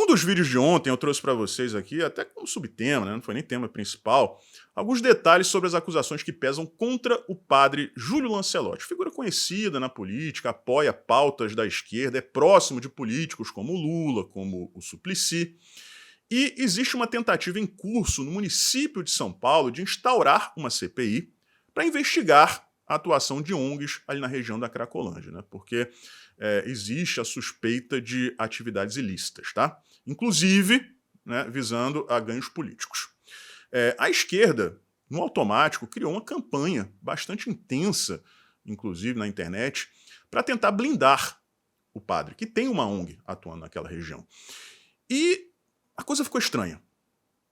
dos vídeos de ontem eu trouxe para vocês aqui, até como subtema, né, não foi nem tema principal, alguns detalhes sobre as acusações que pesam contra o padre Júlio Lancelotti, figura conhecida na política, apoia pautas da esquerda, é próximo de políticos como o Lula, como o Suplicy. E existe uma tentativa em curso no município de São Paulo de instaurar uma CPI para investigar a atuação de ONGs ali na região da Cracolândia, né? Porque existe a suspeita de atividades ilícitas, tá? Inclusive, né, visando a ganhos políticos. A esquerda, no automático, criou uma campanha bastante intensa, inclusive na internet, para tentar blindar o padre, que tem uma ONG atuando naquela região. E a coisa ficou estranha,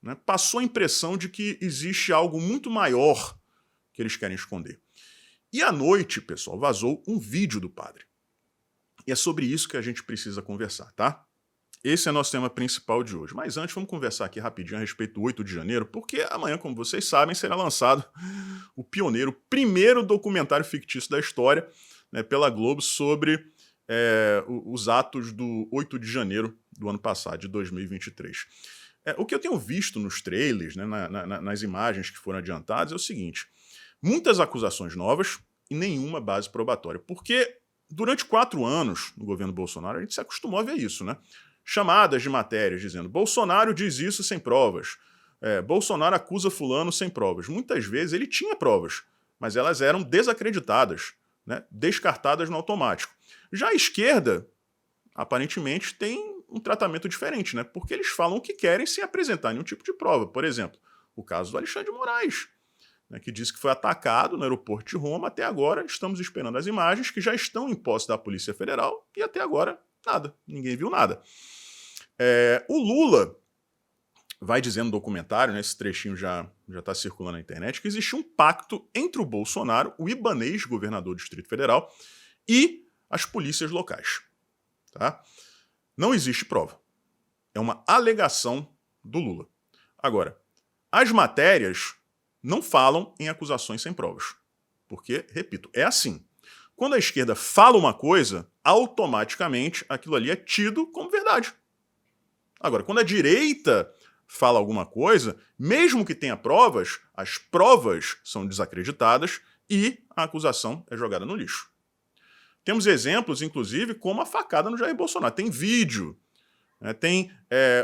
né? Passou a impressão de que existe algo muito maior que eles querem esconder. E à noite, pessoal, vazou um vídeo do padre. E é sobre isso que a gente precisa conversar, tá? Esse é nosso tema principal de hoje. Mas antes, vamos conversar aqui rapidinho a respeito do 8 de janeiro, porque amanhã, como vocês sabem, será lançado o pioneiro, primeiro documentário fictício da história, né, pela Globo sobre os atos do 8 de janeiro do ano passado, de 2023. O que eu tenho visto nos trailers, né, nas imagens que foram adiantadas, é o seguinte: muitas acusações novas e nenhuma base probatória. Porque durante 4 anos no governo Bolsonaro, a gente se acostumou a ver isso, né? Chamadas de matérias dizendo Bolsonaro diz isso sem provas, Bolsonaro acusa fulano sem provas. Muitas vezes ele tinha provas, mas elas eram desacreditadas, né? Descartadas no automático. Já a esquerda, aparentemente, tem um tratamento diferente, né? Porque eles falam o que querem sem apresentar nenhum tipo de prova. Por exemplo, o caso do Alexandre de Moraes, né, que disse que foi atacado no aeroporto de Roma. Até agora estamos esperando as imagens que já estão em posse da Polícia Federal e até agora nada, ninguém viu nada. O Lula vai dizer no documentário, né, esse trechinho já está circulando na internet, que existe um pacto entre o Bolsonaro, o ibanês governador do Distrito Federal, e as polícias locais. Tá? Não existe prova. É uma alegação do Lula. Agora, as matérias não falam em acusações sem provas. Porque, repito, é assim. Quando a esquerda fala uma coisa, automaticamente aquilo ali é tido como verdade. Agora, quando a direita fala alguma coisa, mesmo que tenha provas, as provas são desacreditadas e a acusação é jogada no lixo. Temos exemplos, inclusive, como a facada no Jair Bolsonaro. Tem vídeo, né? Tem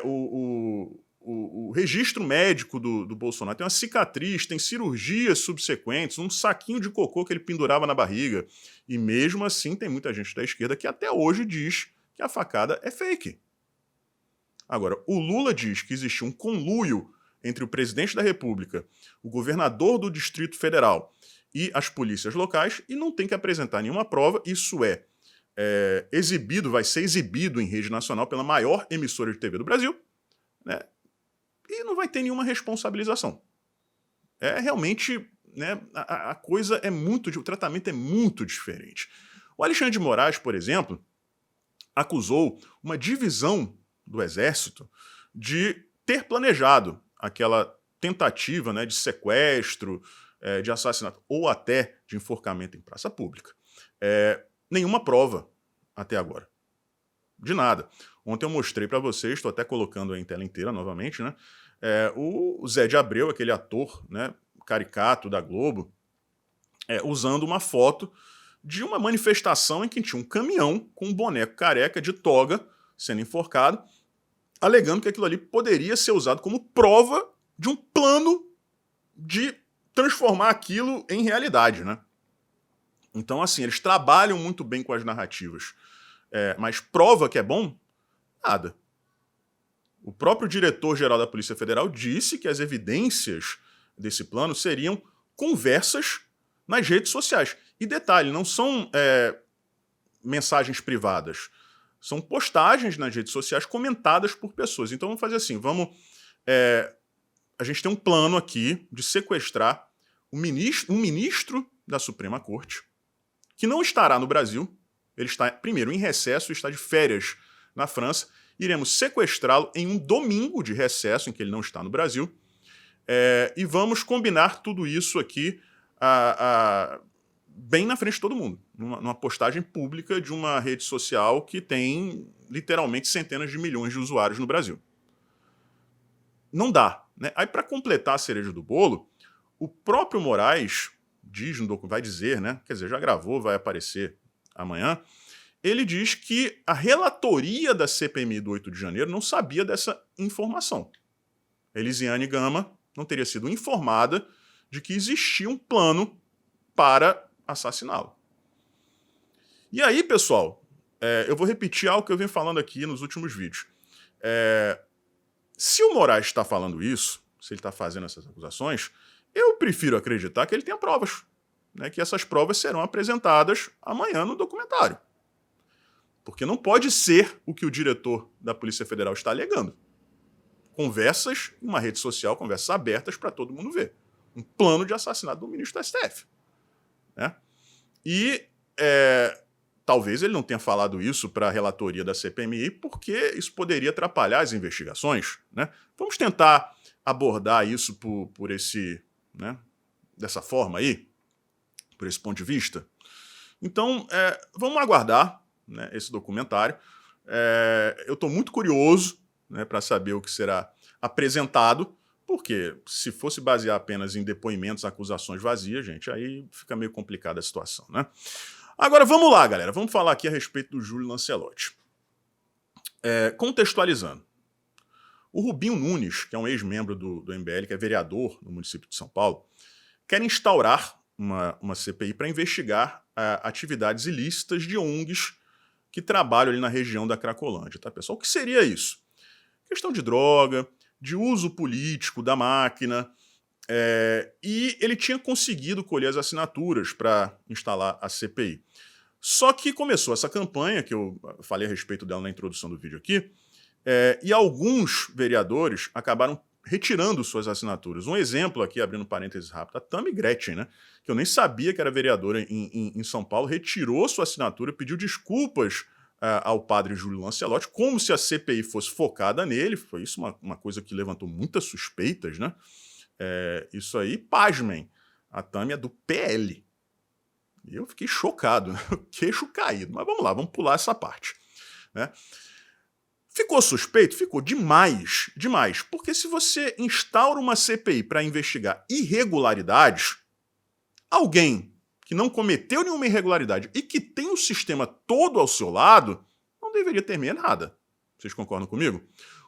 o registro médico do Bolsonaro, tem uma cicatriz, tem cirurgias subsequentes, um saquinho de cocô que ele pendurava na barriga. E mesmo assim tem muita gente da esquerda que até hoje diz que a facada é fake. Agora, o Lula diz que existe um conluio entre o presidente da República, o governador do Distrito Federal e as polícias locais e não tem que apresentar nenhuma prova. Isso exibido, vai ser exibido em rede nacional pela maior emissora de TV do Brasil, né? E não vai ter nenhuma responsabilização. Realmente, né, a coisa o tratamento é muito diferente. O Alexandre de Moraes, por exemplo, acusou uma divisão do Exército de ter planejado aquela tentativa, né, de sequestro, de assassinato ou até de enforcamento em praça pública. Nenhuma prova até agora. De nada. Ontem eu mostrei para vocês, estou até colocando em tela inteira novamente, né? O Zé de Abreu, aquele ator, né, caricato da Globo, usando uma foto de uma manifestação em que tinha um caminhão com um boneco careca de toga sendo enforcado, alegando que aquilo ali poderia ser usado como prova de um plano de transformar aquilo em realidade, né? Então, assim, eles trabalham muito bem com as narrativas. Mas prova que é bom? Nada. O próprio diretor-geral da Polícia Federal disse que as evidências desse plano seriam conversas nas redes sociais. E detalhe, não são mensagens privadas. São postagens nas redes sociais comentadas por pessoas. Então vamos fazer assim, a gente tem um plano aqui de sequestrar um ministro da Suprema Corte, que não estará no Brasil. Ele está, primeiro, em recesso, está de férias na França. Iremos sequestrá-lo em um domingo de recesso, em que ele não está no Brasil, e vamos combinar tudo isso aqui bem na frente de todo mundo, numa postagem pública de uma rede social que tem literalmente centenas de milhões de usuários no Brasil. Não dá, né? Aí, para completar a cereja do bolo, o próprio Moraes diz no documento, vai dizer, né? Quer dizer, já gravou, vai aparecer amanhã. Ele diz que a relatoria da CPMI do 8 de janeiro não sabia dessa informação. Elisiane Gama não teria sido informada de que existia um plano para assassiná-lo. E aí, pessoal, eu vou repetir algo que eu venho falando aqui nos últimos vídeos. Se o Moraes está falando isso, se ele está fazendo essas acusações, eu prefiro acreditar que ele tenha provas, né, que essas provas serão apresentadas amanhã no documentário. Porque não pode ser o que o diretor da Polícia Federal está alegando. Conversas em uma rede social, conversas abertas para todo mundo ver. Um plano de assassinato do ministro do STF. Né? E talvez ele não tenha falado isso para a relatoria da CPMI, porque isso poderia atrapalhar as investigações. Né? Vamos tentar abordar isso por esse, né, dessa forma aí, por esse ponto de vista. Então, vamos aguardar, né, esse documentário. Eu estou muito curioso, né, para saber o que será apresentado, porque se fosse basear apenas em depoimentos, acusações vazias, gente, aí fica meio complicada a situação, né? Agora, vamos lá, galera. Vamos falar aqui a respeito do Júlio Lancelotti. Contextualizando. O Rubinho Nunes, que é um ex-membro do MBL, que é vereador no município de São Paulo, quer instaurar uma CPI para investigar atividades ilícitas de ONGs que trabalham ali na região da Cracolândia, tá, pessoal? O que seria isso? Questão de droga, de uso político da máquina, e ele tinha conseguido colher as assinaturas para instalar a CPI. Só que começou essa campanha, que eu falei a respeito dela na introdução do vídeo aqui, e alguns vereadores acabaram retirando suas assinaturas. Um exemplo aqui, abrindo parênteses rápido, a Tammy Gretchen, né, que eu nem sabia que era vereadora em São Paulo, retirou sua assinatura, pediu desculpas ao padre Júlio Lancelotti, como se a CPI fosse focada nele. Foi isso uma coisa que levantou muitas suspeitas, né? Isso aí, pasmem, a Tammy é do PL. E eu fiquei chocado, né? Queixo caído. Mas vamos lá, vamos pular essa parte, né? Ficou suspeito? Ficou demais, demais. Porque se você instaura uma CPI para investigar irregularidades, alguém que não cometeu nenhuma irregularidade e que tem o sistema todo ao seu lado, não deveria temer nada. Vocês concordam comigo?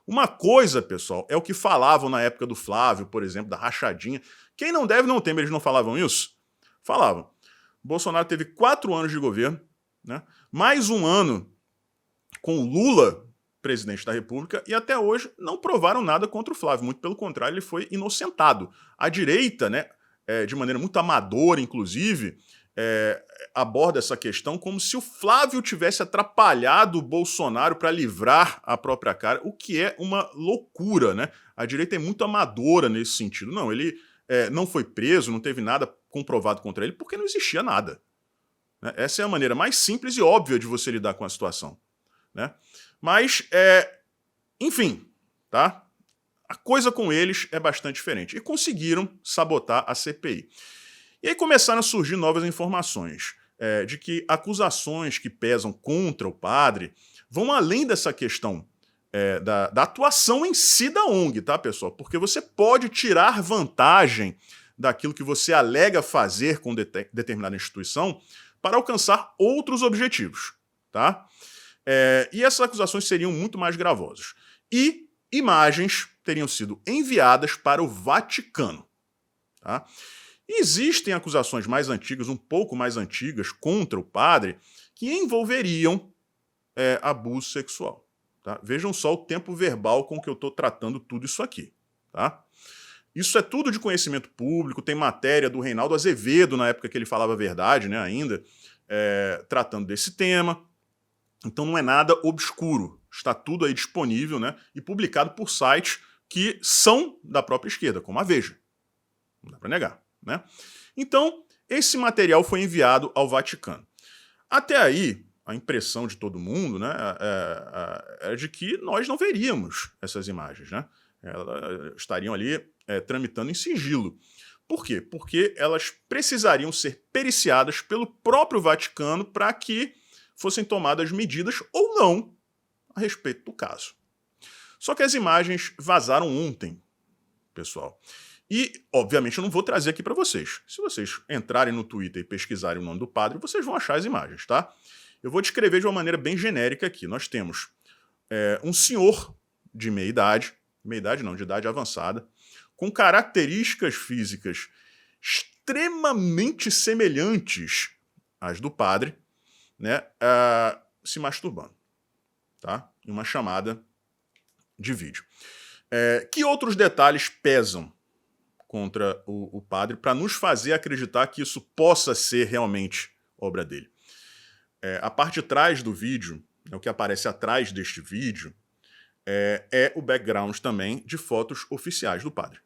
Uma coisa, pessoal, é o que falavam na época do Flávio, por exemplo, da rachadinha. Quem não deve não teme, eles não falavam isso? Falavam. Bolsonaro teve 4 anos de governo, né? Mais um ano com Lula presidente da República, e até hoje não provaram nada contra o Flávio. Muito pelo contrário, ele foi inocentado. A direita, né, de maneira muito amadora, inclusive, aborda essa questão como se o Flávio tivesse atrapalhado o Bolsonaro para livrar a própria cara, o que é uma loucura, né? A direita é muito amadora nesse sentido. Não, ele não foi preso, não teve nada comprovado contra ele, porque não existia nada. Né? Essa é a maneira mais simples e óbvia de você lidar com a situação. Né? Mas, enfim, tá? A coisa com eles é bastante diferente. E conseguiram sabotar a CPI. E aí começaram a surgir novas informações de que acusações que pesam contra o padre vão além dessa questão da atuação em si da ONG, tá, pessoal? Porque você pode tirar vantagem daquilo que você alega fazer com determinada instituição para alcançar outros objetivos, tá? E essas acusações seriam muito mais gravosas. E imagens teriam sido enviadas para o Vaticano. Tá? E existem acusações mais antigas, um pouco mais antigas, contra o padre, que envolveriam abuso sexual. Tá? Vejam só o tempo verbal com que eu estou tratando tudo isso aqui. Tá? Isso é tudo de conhecimento público, tem matéria do Reinaldo Azevedo, na época que ele falava a verdade, né, ainda, tratando desse tema. Então não é nada obscuro, está tudo aí disponível, né, e publicado por sites que são da própria esquerda, como a Veja. Não dá para negar, né? Então, esse material foi enviado ao Vaticano. Até aí, a impressão de todo mundo, né, é de que nós não veríamos essas imagens, né? Elas estariam ali tramitando em sigilo. Por quê? Porque elas precisariam ser periciadas pelo próprio Vaticano para que fossem tomadas medidas ou não a respeito do caso. Só que as imagens vazaram ontem, pessoal. E, obviamente, eu não vou trazer aqui para vocês. Se vocês entrarem no Twitter e pesquisarem o nome do padre, vocês vão achar as imagens, tá? Eu vou descrever de uma maneira bem genérica aqui. Nós temos um senhor de meia idade não, de idade avançada, com características físicas extremamente semelhantes às do padre, né, se masturbando, tá? Em uma chamada de vídeo. Que outros detalhes pesam contra o padre para nos fazer acreditar que isso possa ser realmente obra dele? A parte de trás do vídeo, o que aparece atrás deste vídeo, é o background também de fotos oficiais do padre.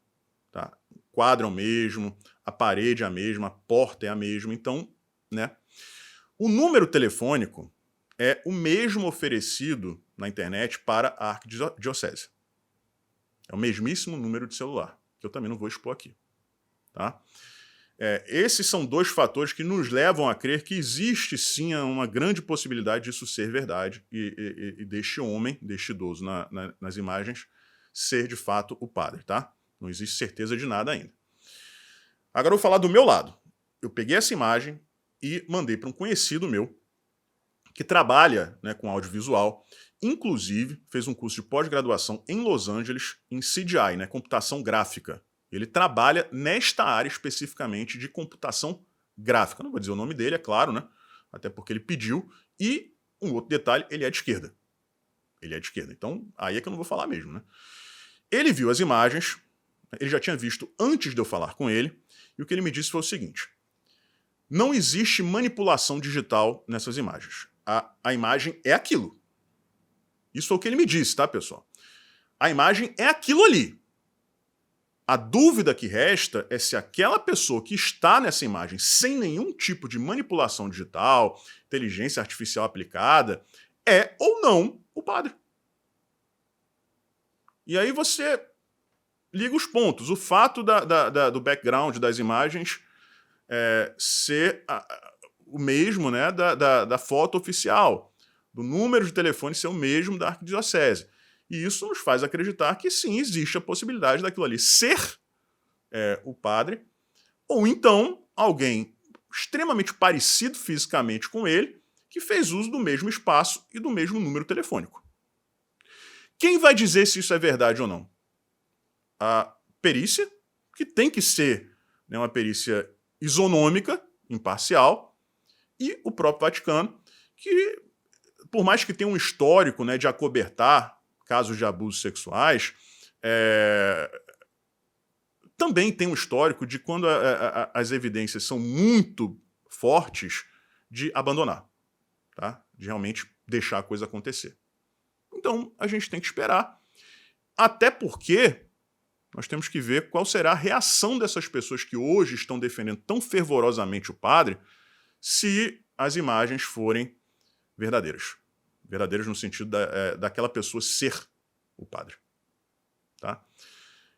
Tá? O quadro é o mesmo, a parede é a mesma, a porta é a mesma. Então, né? O número telefônico é o mesmo oferecido na internet para a arquidiocese. É o mesmíssimo número de celular, que eu também não vou expor aqui. Tá? Esses são dois fatores que nos levam a crer que existe sim uma grande possibilidade disso ser verdade e deste homem, deste idoso nas imagens, ser de fato o padre. Tá? Não existe certeza de nada ainda. Agora eu vou falar do meu lado. Eu peguei essa imagem e mandei para um conhecido meu que trabalha, né, com audiovisual, inclusive fez um curso de pós-graduação em Los Angeles em CGI, né, computação gráfica. Ele trabalha nesta área especificamente de computação gráfica. Não vou dizer o nome dele, é claro, né? Até porque ele pediu. E um outro detalhe, ele é de esquerda. Ele é de esquerda. Então, aí é que eu não vou falar mesmo, né? Ele viu as imagens, ele já tinha visto antes de eu falar com ele, e o que ele me disse foi o seguinte: não existe manipulação digital nessas imagens. A imagem é aquilo. Isso foi o que ele me disse, tá, pessoal? A imagem é aquilo ali. A dúvida que resta é se aquela pessoa que está nessa imagem sem nenhum tipo de manipulação digital, inteligência artificial aplicada, é ou não o padre. E aí você liga os pontos. O fato do background das imagens ser o mesmo, né, da foto oficial, do número de telefone ser o mesmo da arquidiocese. E isso nos faz acreditar que sim, existe a possibilidade daquilo ali ser o padre, ou então alguém extremamente parecido fisicamente com ele, que fez uso do mesmo espaço e do mesmo número telefônico. Quem vai dizer se isso é verdade ou não? A perícia, que tem que ser, né, uma perícia isonômica, imparcial, e o próprio Vaticano, que, por mais que tenha um histórico, né, de acobertar casos de abusos sexuais, também tem um histórico de quando as evidências são muito fortes, de abandonar, tá? De realmente deixar a coisa acontecer. Então, a gente tem que esperar, até porque nós temos que ver qual será a reação dessas pessoas que hoje estão defendendo tão fervorosamente o padre, se as imagens forem verdadeiras. Verdadeiras no sentido daquela pessoa ser o padre. Tá?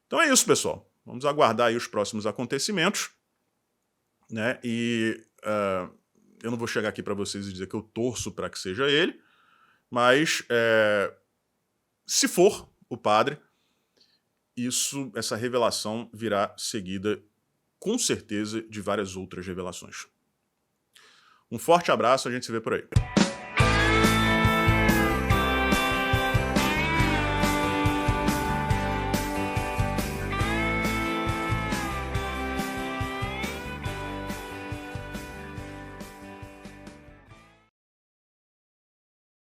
Então é isso, pessoal. Vamos aguardar aí os próximos acontecimentos. Né? E eu não vou chegar aqui para vocês e dizer que eu torço para que seja ele, mas se for o padre, essa revelação virá seguida, com certeza, de várias outras revelações. Um forte abraço, a gente se vê por aí.